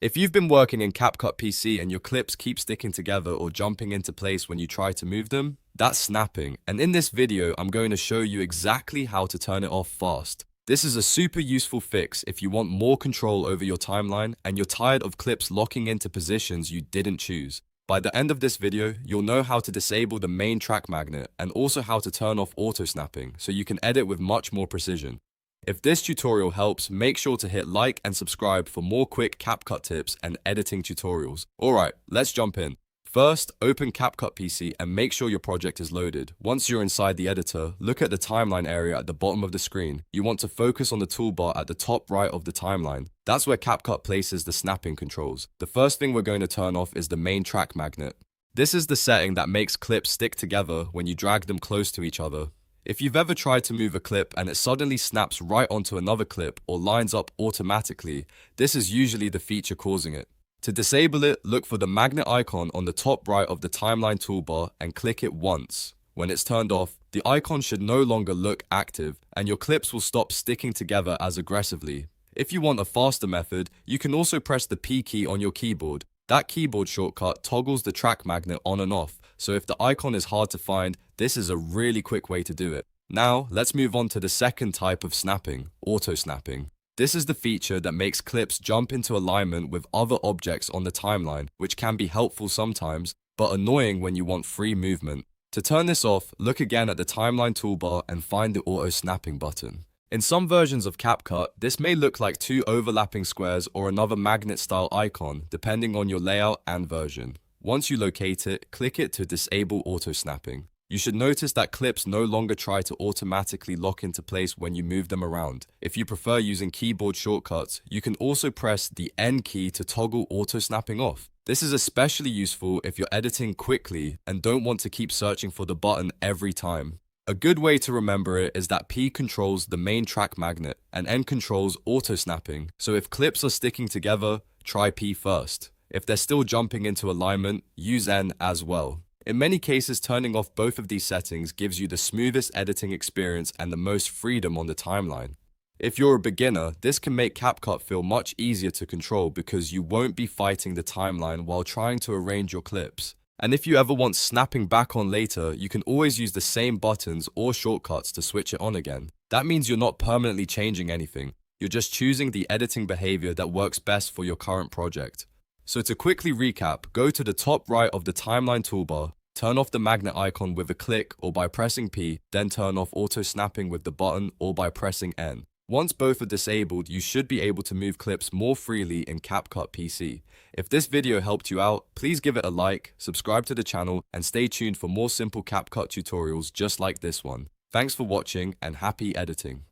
If you've been working in CapCut PC and your clips keep sticking together or jumping into place when you try to move them, that's snapping. And in this video, I'm going to show you exactly how to turn it off fast. This is a super useful fix if you want more control over your timeline and you're tired of clips locking into positions you didn't choose. By the end of this video, you'll know how to disable the main track magnet and also how to turn off auto snapping so you can edit with much more precision. If this tutorial helps, make sure to hit like and subscribe for more quick CapCut tips and editing tutorials. Alright, let's jump in. First, open CapCut PC and make sure your project is loaded. Once you're inside the editor, look at the timeline area at the bottom of the screen. You want to focus on the toolbar at the top right of the timeline. That's where CapCut places the snapping controls. The first thing we're going to turn off is the main track magnet. This is the setting that makes clips stick together when you drag them close to each other. If you've ever tried to move a clip and it suddenly snaps right onto another clip or lines up automatically, this is usually the feature causing it. To disable it, look for the magnet icon on the top right of the timeline toolbar and click it once. When it's turned off, the icon should no longer look active and your clips will stop sticking together as aggressively. If you want a faster method, you can also press the P key on your keyboard. That keyboard shortcut toggles the track magnet on and off, so if the icon is hard to find, this is a really quick way to do it. Now, let's move on to the second type of snapping, auto snapping. This is the feature that makes clips jump into alignment with other objects on the timeline, which can be helpful sometimes, but annoying when you want free movement. To turn this off, look again at the timeline toolbar and find the auto snapping button. In some versions of CapCut, this may look like two overlapping squares or another magnet-style icon, depending on your layout and version. Once you locate it, click it to disable auto snapping. You should notice that clips no longer try to automatically lock into place when you move them around. If you prefer using keyboard shortcuts, you can also press the N key to toggle auto snapping off. This is especially useful if you're editing quickly and don't want to keep searching for the button every time. A good way to remember it is that P controls the main track magnet and N controls auto snapping. So if clips are sticking together, try P first. If they're still jumping into alignment, use N as well. In many cases, turning off both of these settings gives you the smoothest editing experience and the most freedom on the timeline. If you're a beginner, this can make CapCut feel much easier to control because you won't be fighting the timeline while trying to arrange your clips. And if you ever want snapping back on later, you can always use the same buttons or shortcuts to switch it on again. That means you're not permanently changing anything. You're just choosing the editing behavior that works best for your current project. So to quickly recap, go to the top right of the timeline toolbar, turn off the magnet icon with a click or by pressing P, then turn off auto snapping with the button or by pressing N. Once both are disabled, you should be able to move clips more freely in CapCut PC. If this video helped you out, please give it a like, subscribe to the channel, and stay tuned for more simple CapCut tutorials just like this one. Thanks for watching and happy editing.